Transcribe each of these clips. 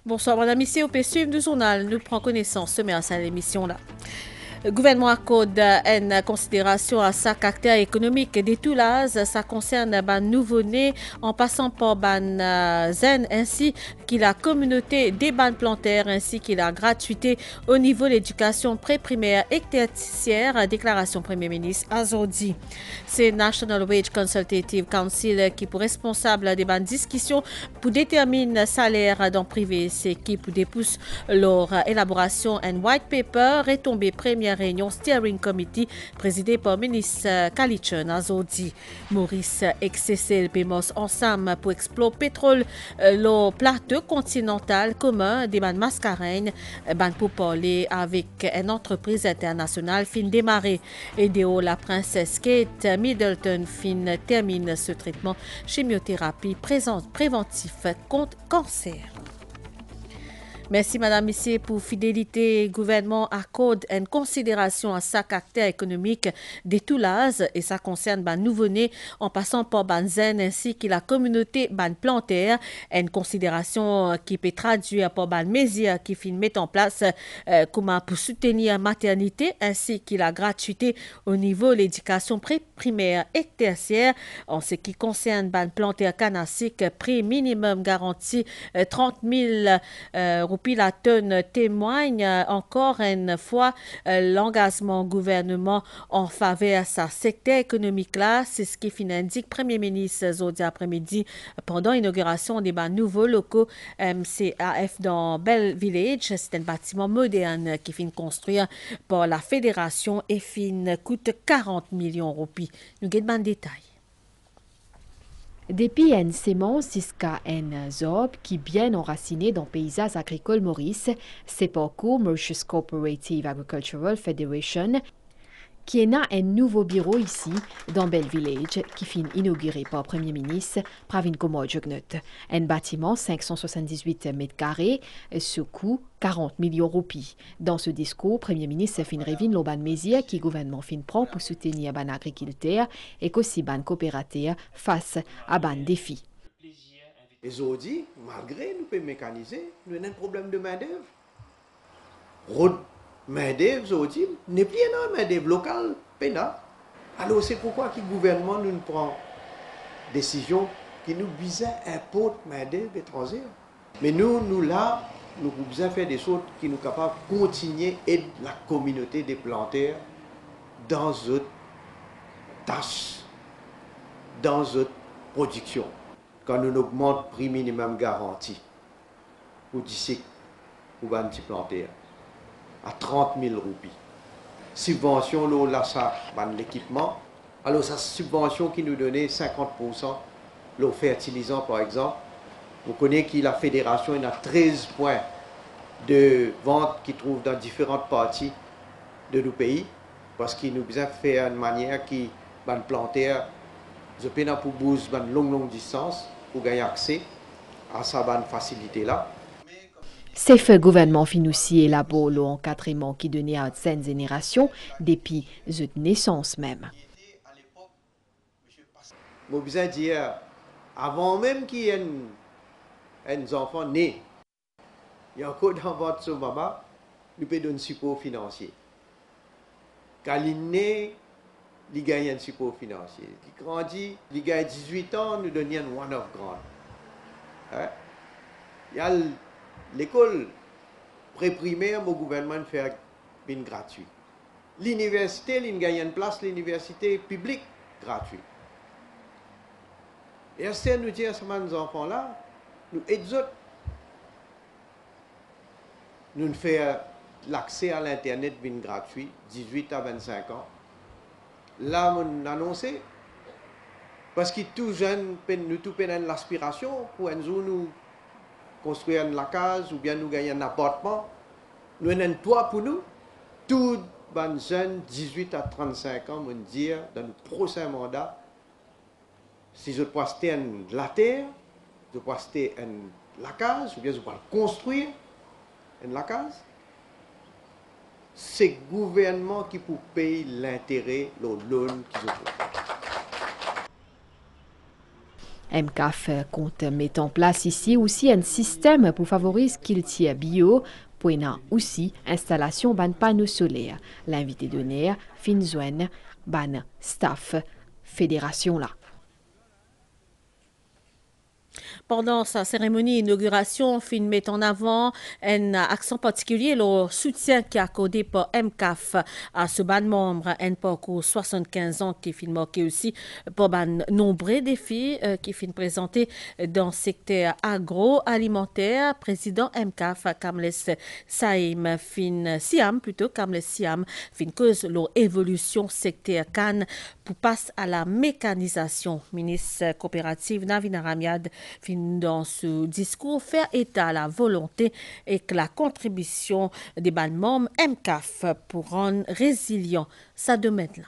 Bonsoir, madame, ici au PSU du journal. Nous prenons connaissance ce matin à l'émission là. Le gouvernement accorde une considération à sa caractère économique des toulases. Ça concerne ban nouveau-né en passant par ban zen ainsi que la communauté des ban plantaires ainsi que la gratuité au niveau de l'éducation pré-primaire et tertiaire. Déclaration Premier ministre Azordi. C'est National Wage Consultative Council qui est responsable des ban discussions pour déterminer le salaire dans le privé. C'est qui pour dépousse leur élaboration un white paper retombé première réunion Steering Committee présidée par le ministre Kalichon Azordi. Maurice XCC Pémos ensemble pour explorer pétrole le plateau continental commun des ban Mascareignes pour parler avec une entreprise internationale fin démarrer. Et de la princesse Kate Middleton fin termine ce traitement chimiothérapie préventif contre cancer. Merci, madame, monsieur, pour fidélité. Gouvernement accorde une considération à sa caractère économique des toulases et ça concerne ban nouveau-né en passant par ban zen ainsi que la communauté ban plantaire. Une considération qui peut traduire par ban mesure qui finit mettre en place comment pour soutenir la maternité ainsi que la gratuité au niveau de l'éducation primaire et tertiaire. En ce qui concerne ban plantaire canasique, prix minimum garanti 30 000 roupies la tonne témoigne encore une fois l'engagement gouvernement en faveur de sa secteur économique là. C'est ce qui indique Premier ministre Zodi après-midi pendant l'inauguration des nouveaux locaux MCAF dans Bell Village. C'est un bâtiment moderne qui finit construire par la fédération et coûte 40 millions de roupies. Nous avons des détails. Depuis une sémence jusqu'à un zob qui bien enraciné dans le paysage agricole Maurice, c'est pourquoi Mauritius Cooperative Agricultural Federation qui a un nouveau bureau ici, dans Bell Village, qui finit inauguré par le Premier ministre Pravin Kumar Jugnauth. Un bâtiment 578 mètres carrés, ce coût 40 millions de roupies. Dans ce discours, le Premier ministre fin révine l'auban mesure qui le gouvernement fin prend pour soutenir les agriculteurs et aussi les coopérateurs face à les défis. Les audits, malgré nous pouvons mécaniser, nous avons un problème de main-d'œuvre. Main-d'œuvre, aujourd'hui, n'est plus une main-d'œuvre locale, pénale. Alors, c'est pourquoi le gouvernement nous prend décision qui nous vise à importer main-d'œuvre étrangère. Mais nous là, nous pouvons faire des choses qui nous capables de continuer à aider la communauté des plantaires dans notre tâche, dans notre production. Quand nous augmentons le prix minimum garanti pour 10 pour les petits plantaires à 30 000 roupies. Subvention, là, ça, l'équipement. Alors, ça, subvention qui nous donnait 50%, le fertilisant, par exemple. Vous connaissez que la fédération il a 13 points de vente qui trouvent dans différentes parties de nos pays, parce qu'il nous besoin faire une manière qui, les plantaires, je peux pour bouger une longue distance pour gagner accès à cette facilité-là. C'est fait gouvernement financier élabore l'encadrement qui donnait à cette génération depuis sa naissance même. Je veux dire, avant même qu'il y ait un enfant né, il y a encore dans votre maman, nous pouvons donner un support financier. Quand il est né, il gagne un support financier. Il grandit, il gagne 18 ans, nous donnons un one-off grant. Hein? Il y a l'école pré-primaire, le gouvernement fait une gratuit. L'université, il gagne une place, l'université publique gratuite. Et si nous disons à ces enfants-là, nous aidons, nous faisons l'accès à l'Internet gratuit, 18 à 25 ans. Là, on annonce, parce que tout jeune, nous tout l'aspiration pour un jour nous construire la case ou bien nous gagner un appartement. Nous avons un toit pour nous. Tous les jeunes 18 à 35 ans vont dire dans le prochain mandat, si je peux acheter la terre, je peux acheter la case, ou bien je peux construire la case. C'est le gouvernement qui peut payer l'intérêt, le loan qu'ils ont. MCAF compte mettre en place ici aussi un système pour favoriser qu'il tire bio, pour aussi installation ban panneaux solaires. L'invité d'honneur, Finzwen, ban staff fédération là. Pendant sa cérémonie d'inauguration, Fin met en avant un accent particulier le soutien qui est accordé par MCAF à ce ban membre, un parcours 75 ans qui est marqué aussi par ban nombreux défis qui fin présentés dans le secteur agroalimentaire. Président MCAF, Kamles Saïm, fin Siam plutôt, Kamles Siam, fin cause leur évolution secteur Cannes pour passer à la mécanisation. Ministre coopérative Navina Ramiad fin dans ce discours faire état à la volonté et que la contribution des membres MCAF pour rendre résilient ça domaine là.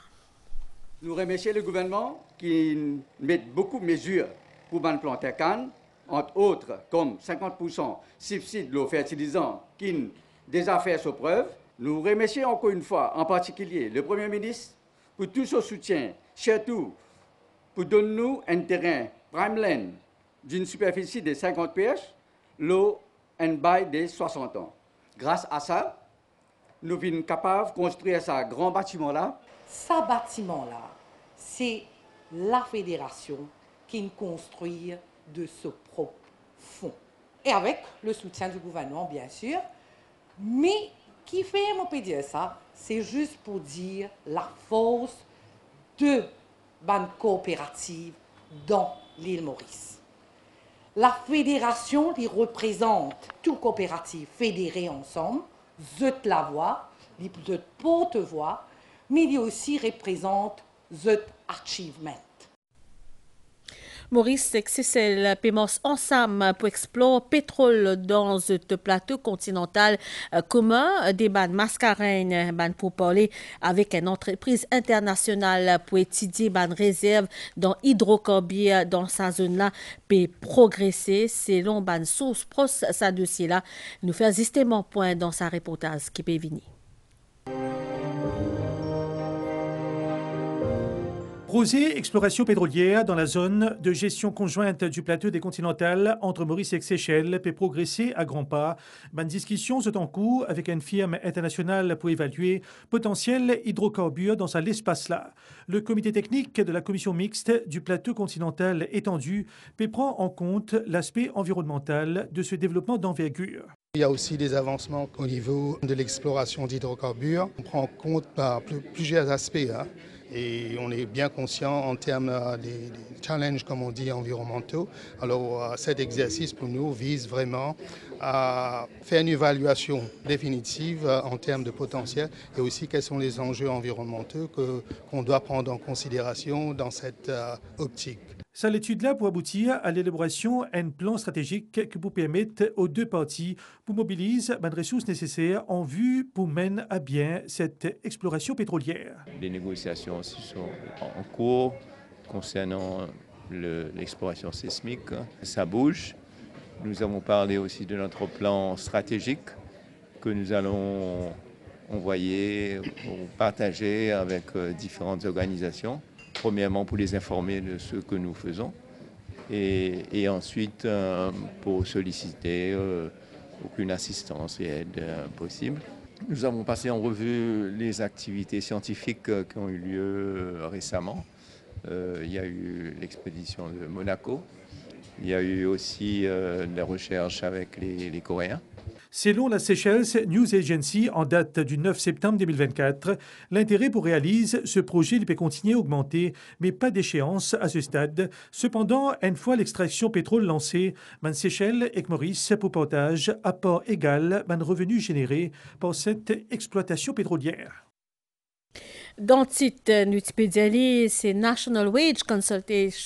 Nous remercions le gouvernement qui met beaucoup de mesures pour planter canne, entre autres comme 50% subside de fertilisants qui déjà fait sa preuve. Nous remercions encore une fois en particulier le Premier ministre pour tout son soutien, surtout pour donner nous un terrain prime land d'une superficie de 50 pH, l'eau un bail de 60 ans. Grâce à ça, nous sommes capables de construire ce grand bâtiment-là. Ce bâtiment-là, c'est la fédération qui construit de ce propre fonds. Et avec le soutien du gouvernement, bien sûr. Mais qui fait, on peut dire ça, c'est juste pour dire la force de la coopérative dans l'île Maurice. La fédération qui représente toute coopérative fédérée ensemble, zut la voix, zut porte-voix, mais il aussi représente zut achievement. Maurice Exissel paiement ensemble pour explorer pétrole dans ce plateau continental commun des ban mascarenes ban pour parler avec une entreprise internationale pour étudier ban réserve dans hydrocarbures dans sa zone là peut progresser selon ban source pros sa dossier là nous fait justement point dans sa reportage qui peut venir. Projet exploration pétrolière dans la zone de gestion conjointe du plateau des continentales entre Maurice et Seychelles peut progresser à grands pas. Une discussion est en cours avec une firme internationale pour évaluer potentiel hydrocarbures dans l'espace là. Le comité technique de la commission mixte du plateau continental étendu peut prendre en compte l'aspect environnemental de ce développement d'envergure. Il y a aussi des avancements au niveau de l'exploration d'hydrocarbures. On prend en compte plusieurs aspects. Et on est bien conscient en termes des challenges, comme on dit, environnementaux. Alors cet exercice pour nous vise vraiment à faire une évaluation définitive en termes de potentiel et aussi quels sont les enjeux environnementaux qu'on doit prendre en considération dans cette optique. Cette étude-là pour aboutir à l'élaboration d'un plan stratégique qui vous permette aux deux parties pour mobiliser les ressources nécessaires en vue pour mener à bien cette exploration pétrolière. Les négociations aussi sont en cours concernant l'exploration sismique. Ça bouge. Nous avons parlé aussi de notre plan stratégique que nous allons envoyer ou partager avec différentes organisations. Premièrement, pour les informer de ce que nous faisons et ensuite pour solliciter aucune assistance et aide possible. Nous avons passé en revue les activités scientifiques qui ont eu lieu récemment. Il y a eu l'expédition de Monaco. Il y a eu aussi des recherches avec les Coréens. Selon la Seychelles News Agency, en date du 9 septembre 2024, l'intérêt pour réaliser ce projet peut continuer à augmenter, mais pas d'échéance à ce stade. Cependant, une fois l'extraction pétrole lancée, Seychelles et Maurice pour partage à part égal revenus générés par cette exploitation pétrolière. Dans le titre Nutipédiali, c'est National Wage Consultative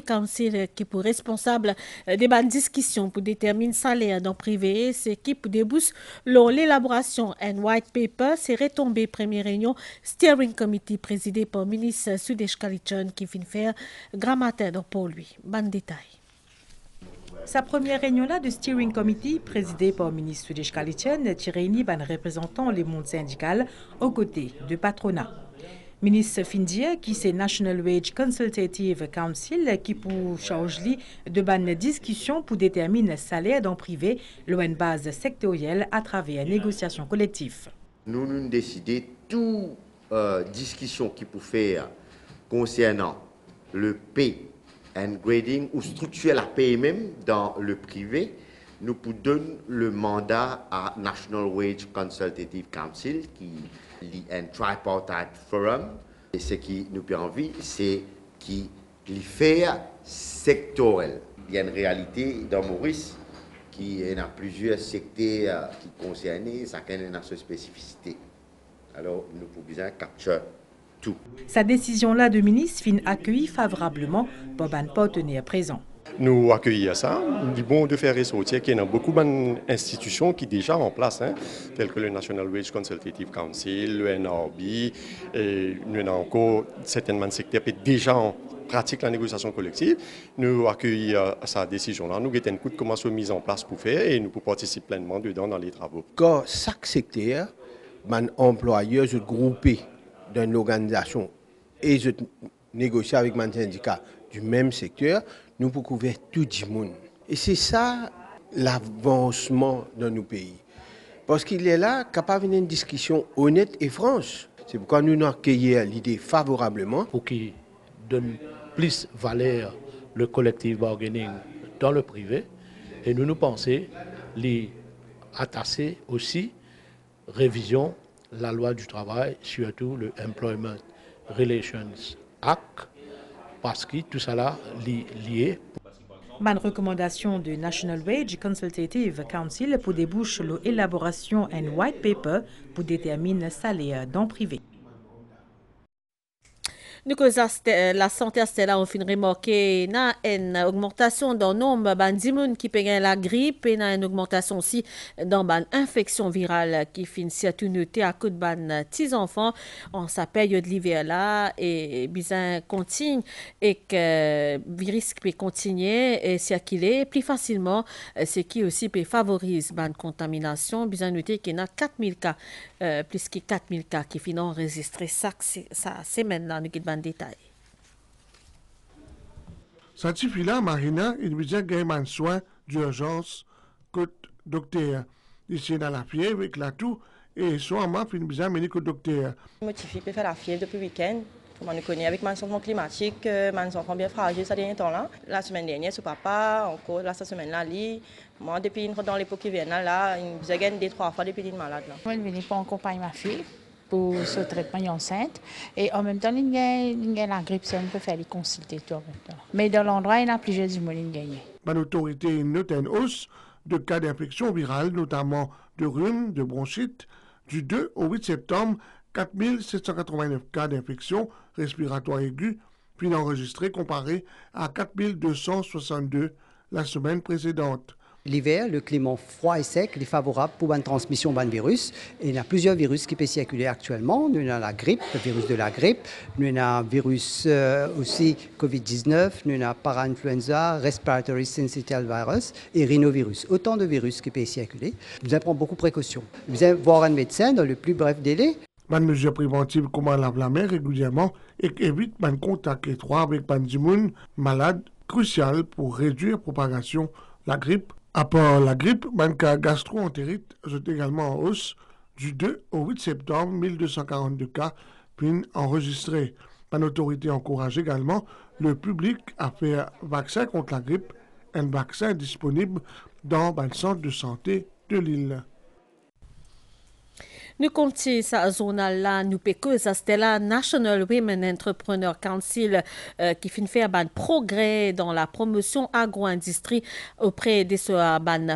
Council qui est responsable des bonnes discussions pour déterminer le salaire dans le privé. C'est qui pour déboucher l'élaboration d'un white paper. C'est retombé première réunion Steering Committee présidé par le ministre Sudesh Kalitchan qui vient faire grand matin pour lui. Bon détail. Sa première réunion-là de Steering Committee, présidée par le ministre Sudesh Kalitchan, qui réunit les représentants les mondes syndicales aux côtés du patronat. Ministre Findia, qui c'est National Wage Consultative Council, qui pour charge de ban discussion pour déterminer le salaire dans privé, loin base sectorielle à travers négociation collective. Nous avons décidé toute discussion qui peut faire concernant le pay and grading ou structurer la paie même dans le privé, nous pouvons donner le mandat à National Wage Consultative Council qui est un tripartite forum. Et ce qui nous fait envie, c'est qu'il fait sectoriel. Il y a une réalité dans Maurice qui a plusieurs secteurs qui concernent, chacun a sa spécificité. Alors, nous pouvons bien capturer tout. Sa décision-là de ministre fin accueillie favorablement par un partenaire présent. Nous accueillons ça. Il est bon de faire ressortir qu'il y a beaucoup d'institutions qui sont déjà en place, telles que le National Wage Consultative Council, le NRB, et nous avons encore certains secteurs qui sont déjà en pratique la négociation collective. Nous accueillons sa décision-là. Nous avons un coup de comment soit mise en place pour faire et nous pouvons participer pleinement dedans dans les travaux. Quand chaque secteur, les employeurs sont groupés dans une organisation et je négocie avec les syndicats du même secteur, nous pouvons couvrir tout le monde. Et c'est ça l'avancement dans nos pays. Parce qu'il est là capable d'une discussion honnête et franche. C'est pourquoi nous accueillons l'idée favorablement. Pour qu'il donne plus valeur le collective bargaining dans le privé. Et nous pensons les attacher aussi révision la loi du travail, surtout le Employment Relations Act, parce que tout ça là lié. Une recommandation de National Wage Consultative Council pour déboucher l'élaboration d'un white paper pour déterminer le salaire dans le privé. Nous la santé Stella on fin remarqué na une augmentation dans le nombre de qui payent la grippe et na une augmentation aussi dans l'infection virale qui finit surtout noté à cause de petits enfants en sa période l'hiver là et bien continue et que virus peut continuer et circuler plus facilement ce qui aussi peut favoriser la contamination bien noté qu'il y a 4000 cas plus que 4000 cas qui finissent enregistrés chaque semaine là nous en détail. Scientifique là, Marina, il besoin de soins d'urgence que docteur. Ici dans la fièvre avec la toux et soit moi il besoin de que docteur. Motivé pour faire la fièvre depuis le week-end. Comme on nous connaît avec mon changement climatique, mon enfant bien fragile ça dernier temps là. La semaine dernière, ce papa encore la semaine là, moi depuis dans l'époque hivernale là, il besoin de 2-3 fois depuis qu'il est malade là. Moi je venais pour accompagner ma fille pour ce traitement enceinte et en même temps il y a la grippe ça on peut faire les consulter tout en même temps. Mais dans l'endroit il y a plusieurs du monde gagné. L'autorité note une hausse de cas d'infection virale notamment de rhume, de bronchite du 2 au 8 septembre. 4789 cas d'infection respiratoire aiguë, puis enregistrés comparé à 4262 la semaine précédente. L'hiver, le climat froid et sec est favorable pour une transmission d'un virus. Et il y a plusieurs virus qui peuvent circuler actuellement. Nous avons la grippe, le virus de la grippe. Nous avons le virus aussi Covid-19. Nous avons para-influenza, respiratory syncytial virus et rhinovirus. Autant de virus qui peuvent circuler. Nous devons prendre beaucoup de précautions. Nous devons voir un médecin dans le plus bref délai. Une mesure préventive comme on lave la main régulièrement et évite un contact étroit avec des gens malades, crucial pour réduire la propagation de la grippe. À part la grippe, un cas gastro-entérite est également en hausse du 2 au 8 septembre, 1242 cas puis enregistrés. L'autorité encourage également le public à faire vaccin contre la grippe, un vaccin disponible dans le centre de santé de l'île. Nous comptons sa zone là, nous pécons c'était la National Women Entrepreneur Council qui fait faire un progrès dans la promotion agro-industrie auprès de ces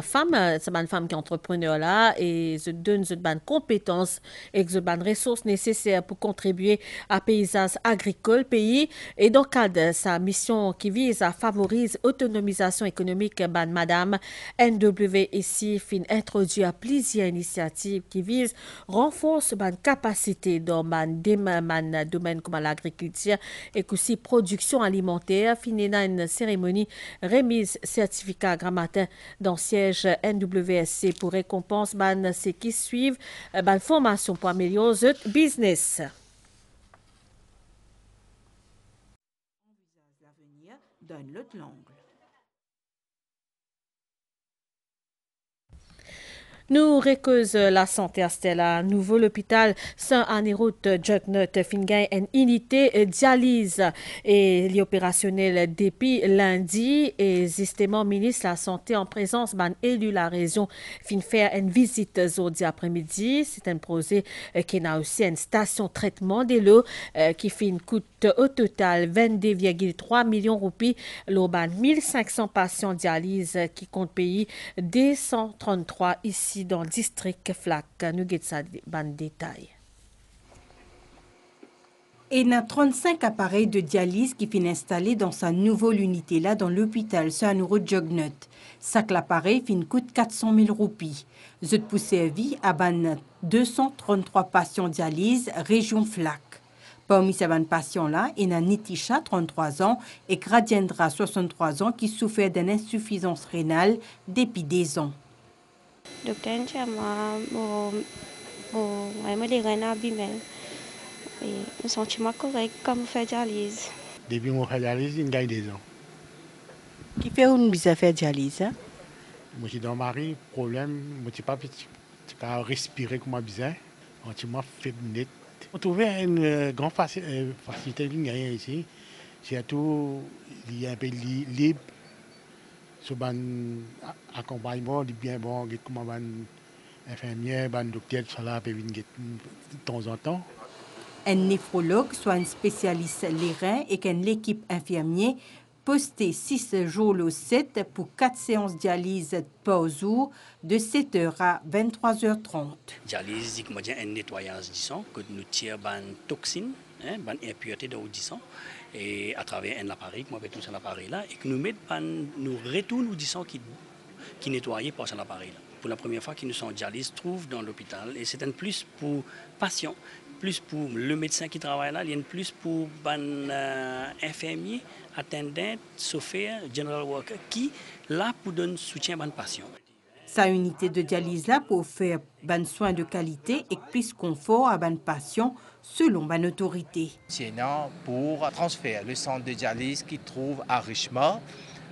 femmes qui entrepreneurs là et se donne des compétences et des ressources nécessaires pour contribuer à paysage agricole pays et dans le cadre de sa mission qui vise à favoriser l'autonomisation économique madame NWSI fin introduit à plusieurs initiatives qui visent renforce la capacité dans le domaine comme l'agriculture et aussi production alimentaire. Fini dans une cérémonie remise certificat grand matin dans le siège NWSC pour récompense ceux qui suivent la formation pour améliorer le business. dans l'autre langue. Nous récuse la santé à Stella. Nouveau l'hôpital Saint-Anne-Route Jugnot Fingain une unité dialyse et l'opérationnel depuis lundi et justement ministre de la santé en présence ban élu la région fin faire une visite aujourd'hui après-midi. C'est un projet qui a aussi une station de traitement de l'eau qui fin coûte au total 22,3 millions de roupies. L'eau ban 1500 patients dialyse qui compte payer 233 ici dans le district Flac. Nous avons ça ban détail. Et il y a 35 appareils de dialyse qui sont installés dans sa nouvelle unité là dans l'hôpital Saint-Anne-Route Jugnot. Chaque appareil coûte 400 000 roupies. Je pour servir à 233 patients dialyse région Flac. Parmi ces patients-là, il y a Nitisha, 33 ans, et Gradiendra, 63 ans, qui souffrent d'une insuffisance rénale depuis des ans. Docteur moi les reins abîmés et un sentiment correct comme faire dialyse. Depuis mon fait dialyse, il y a 2 ans. Qui fait une bizarre faire dialyse? Moi j'ai dans mari problème, moi j'ai pas respirer comme bizarre, je m'a fait net. On trouvait une grande facilité ici, surtout il y a un peu libre. So ban accompagnement du bien bon comme ban infirmière ban docteur cela peut venir de temps en temps. Un néphrologue soit un spécialiste les reins et qu'une équipe infirmière posté 6 jours le 7 pour 4 séances dialyse par jour de 7h à 23h30. Dialyse dit que un nettoyage du sang que nous tire ban toxines, ban impureté de du sang. Et à travers un appareil, moi, avec tout cet appareil-là, et que nous retournons du sang qui nettoyé par cet appareil-là. Pour la première fois qu'ils nous sont dialyse, trouve dans l'hôpital. Et c'est un plus pour patient, plus pour le médecin qui travaille là, il y a un plus pour infirmier, attendant, chauffeur, general worker, qui là pour donner soutien à patient. Sa unité de dialyse là pour faire ban soins de qualité et plus confort à ban patient selon ban autorité. C'est pour transférer le centre de dialyse qui trouve à Richemont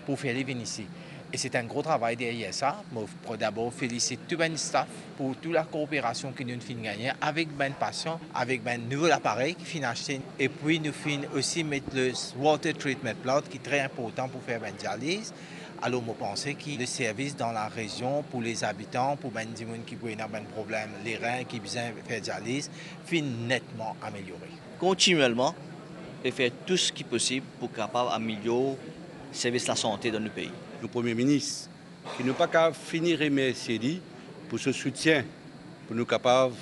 pour faire les venir ici. Et c'est un gros travail derrière ça. Je d'abord féliciter tout le staff pour toute la coopération que nous finissons gagner avec les patients, avec un nouvel appareil qui finit acheter. Et puis nous finissons aussi mettre le water treatment plant qui est très important pour faire la dialyse. Alors, je pense que le service dans la région pour les habitants, pour les gens qui ont un problème, les reins qui ont besoin de faire dialyse, finit nettement amélioré. Continuellement, et faire tout ce qui est possible pour capable améliorer le service de la santé dans le pays. Le Premier ministre, qui n'a pas qu'à finir remercier pour ce soutien, pour nous capables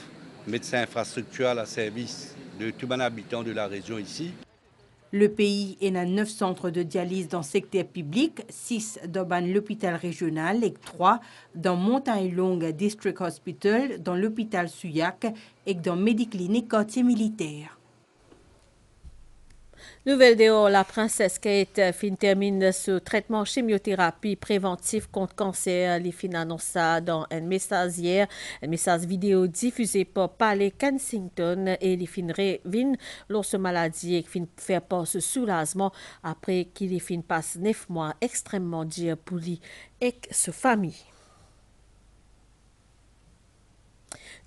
de mettre cette infrastructure à la service de tous les habitants de la région ici. Le pays est dans 9 centres de dialyse dans le secteur public, 6 dans l'hôpital régional et 3 dans Montagne Longue District Hospital, dans l'hôpital Souillac et dans Médiclinique quartier militaire. Nouvelle dehors, la princesse Kate fin termine ce traitement chimiothérapie préventif contre cancer. Les fin annoncé dans un message hier, un message vidéo diffusé par Palais Kensington et les fin revin lorsque maladie et fin faire pas ce soulagement après qu'il fin passe 9 mois extrêmement dur pour lui et sa famille.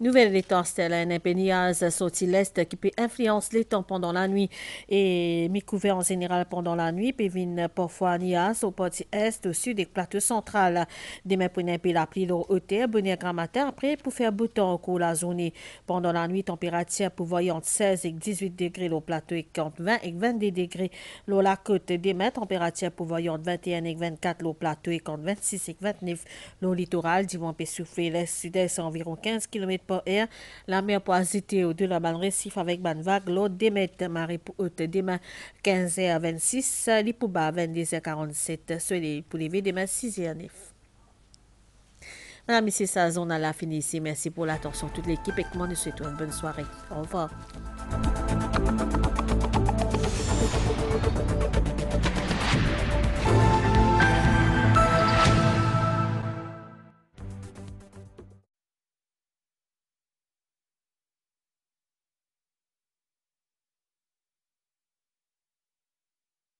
Nouvelle étincelle, un impéniage sorti l'est qui peut influencer les temps pendant la nuit et mi-couvert en général pendant la nuit, puis vient parfois nias au parti est, au sud et plateau central. Demain pour un peu la pluie l'eau hauteur, bonne grand matin après pour faire beau temps au cours de la journée. Pendant la nuit, température pour voyer entre 16 et 18 degrés au plateau et entre 20 et 22 degrés l'eau la côte. Demain, température pour voyer entre 21 et 24 au plateau et entre 26 et 29 l'eau littoral. Dimanche peut souffler l'est sud-est à environ 15 km par heure. La mer peut agiter au-delà de récif avec ban vague. L'eau démet marée pour haute demain 15h à 26, les pour bas 22h47, soleil pour lever demain 6h09. Madame, c'est ça, on a la fini ici. Merci pour l'attention toute l'équipe et comment nous souhaitons une bonne soirée. Au revoir.